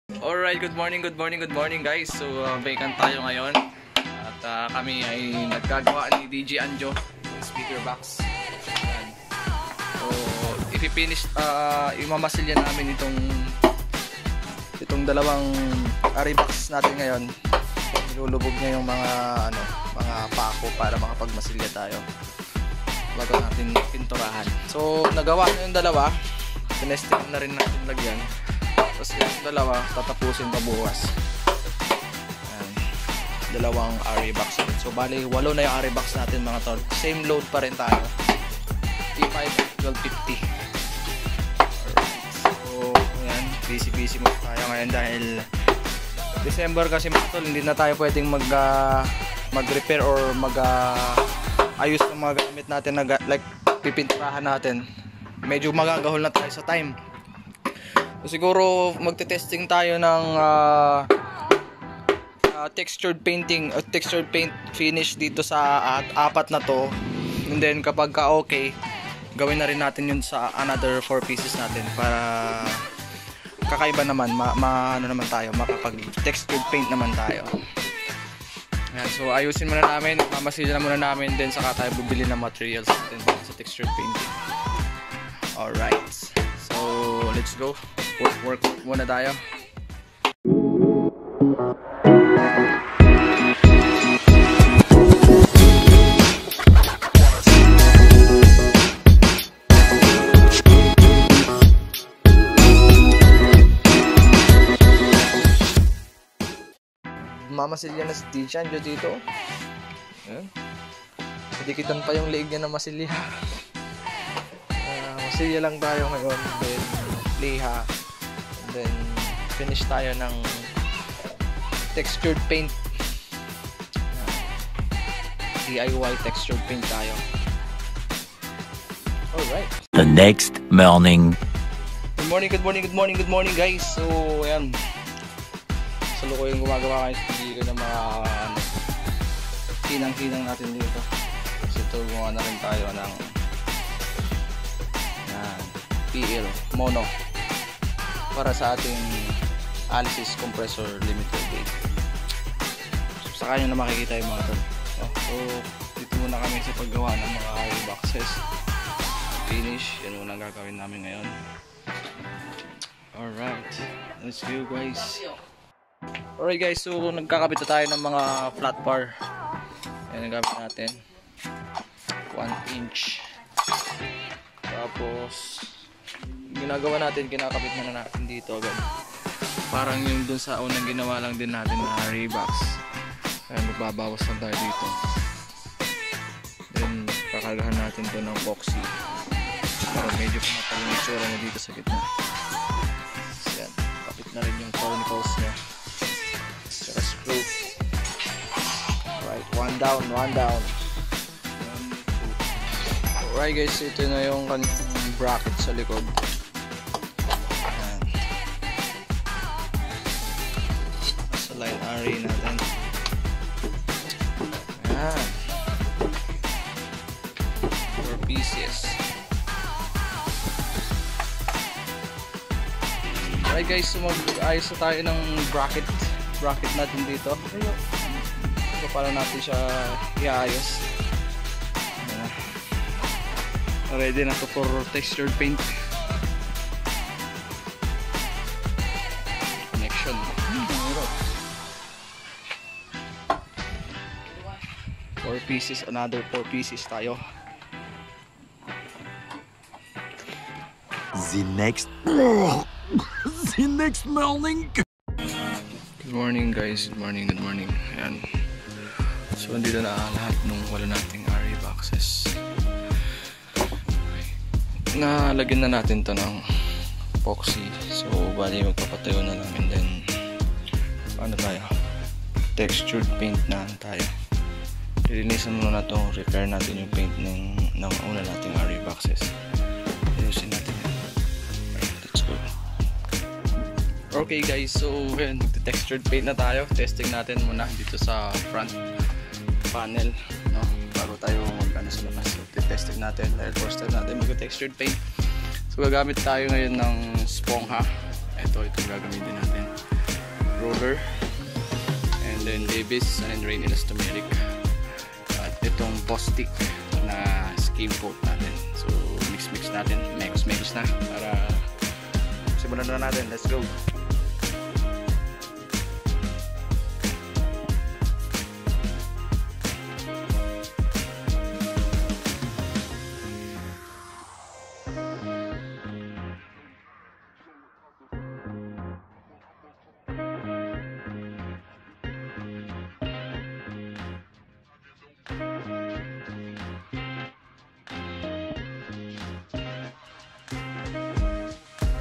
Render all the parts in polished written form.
Alright, good morning guys. So, vacant tayo ngayon. At kami ay nagkagawa ni DJ Anjo ng speaker box. Ayan. So, ipipinish, imamasilya namin itong dalawang RE box natin ngayon. Ilulubog niya yung mga pako para makapagmasilya tayo bago natin pinturahan. So, nagawa na yung dalawa. Tinesting na rin natin lagyan. Tapos yung dalawa, tatapusin pa bukas. Ayan. Dalawang RE box. So bali, 8 na yung RE box natin mga tol. Same load pa rin tayo. E5 1250. Alright. So, ayan. Busy mo tayo ngayon dahil December kasi mga tol. Hindi na tayo pwedeng mag-repair or ayos ng mga gamit natin na like pipinturahan natin. Medyo magagahol na tayo sa time. So, siguro magte-testing tayo ng textured paint finish dito sa apat na to. And then kapag okay, gawin na rin natin yun sa another 4 pieces natin para kakaiba naman, ano naman tayo, makapag-textured paint naman tayo. Ayan, so ayusin muna namin, mamasilya muna namin, then saka tayo bibili ng materials natin sa textured painting. Alright, so let's go. Work muna tayo. Mamasilya na si DJ Anjo dito. Ayan. Dikitan pa yung leeg niya na masilya. Masilya lang tayo ngayon. Then liha. Then finish tayo ng textured paint. DIY textured paint tayo. Alright. The next morning. Good morning guys. So ayan. Salo ko yung gumagawa kayo ng mga hinang natin dito. Kasi ito gumawa na rin tayo ng PL mono para sa ating Alice's compressor limited gauge. So, sa kanya na makikita yung mga tol. So dito muna kami sa paggawa ng mga RE boxes. Finish, yan muna gagawin namin ngayon. Alright, let's go guys. Alright guys, so nagkakabit na tayo ng mga flat bar. Yan ang gamit natin, 1 inch. Tapos ginagawa natin, kinakabit na natin dito agad. Parang yung dun sa unang ginawa lang din natin na RE box. Kaya magbabawas lang tayo dito. Then kakargahan natin to ng epoxy para medyo pumatag yung itsura niya dito sa gitna. So yan, kapit na rin yung cornicles niya. Saka screw. Right, one down. Alright guys, ito na yung kanyang bracket sa likod. Ayan. Nasa line RE natin. Ayan. 4 pieces. Alright guys, so mag-ayos na tayo ng bracket natin dito. So paano natin siya iayos. Ready na to for textured paint. Connection. 4 pieces, another 4 pieces tayo. The next morning. Good morning guys, good morning. Ayan. So andito na lahat nung wala nating RE boxes. Nalagyan na natin to ng epoxy. So bali magpapatayo na lang, and then ano tayo, textured paint na tayo. Lilinisan muna na to, repair natin yung paint ng una nating RE boxes. Ayusin natin yan. Let's go. Okay guys, so textured paint na tayo. Testing natin muna dito sa front panel, no? Bago tayo mag-ano sa labas. So, testing natin dahil first time natin mag-textured paint. So gagamit tayo ngayon ng sponha. Ito, itong gagamitin natin. roller, and then Davis and rain elastomeric, at itong Bostik na skim coat natin. So mix natin, mekos na para simulan na natin. Let's go.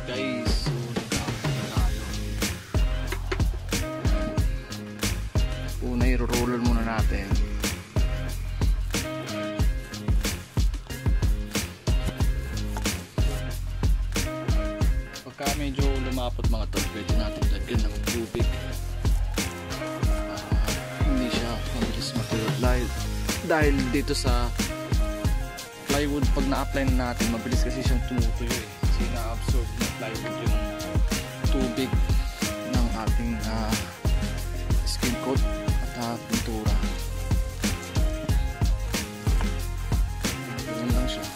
Guys, so nagkakaroon tayo. Una, i-roller muna natin. Pagka medyo lumapot mga tol, pwede natin lagyan ng tubig. Hindi siya mabilis matulad. Dahil dito sa plywood, pag na-apply na natin, mabilis kasi siyang tumutuyo eh. Kasi na-absorb ng plywood yung tubig ng ating skin coat at pintura. Ganyan lang siya.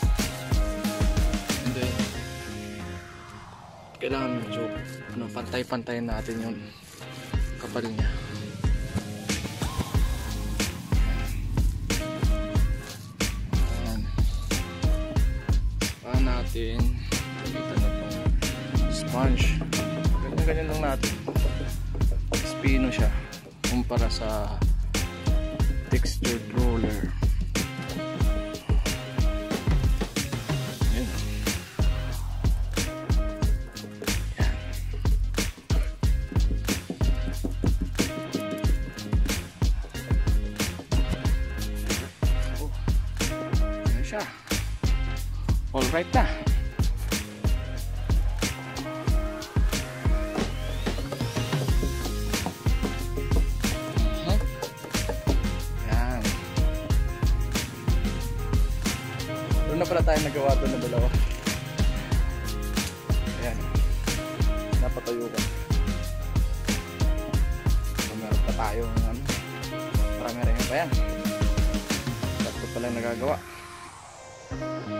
And then kailangan medyo pantay-pantayin natin yung kapal niya. Ayan. Natin gamitan na itong sponge. Ganyan lang natin. Spino siya kumpara sa textured roller. Ayan. Ayan. Oh. Ayan siya. Alright na. Yan. Doon na pala tayo nagawa doon na dalawa. Ayan. Napatayo ka. So, meron pa tayo ng marami-rami pa yan. Tatlo pala nagagawa.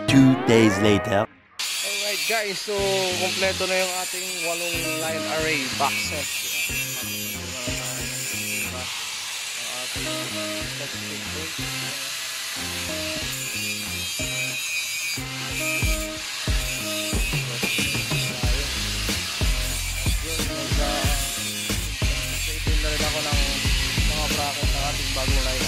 2 days later. Alright guys, so kompleto na yung ating 8 line array boxes. Itin na rin ako ng mga bracket ng ating bagong line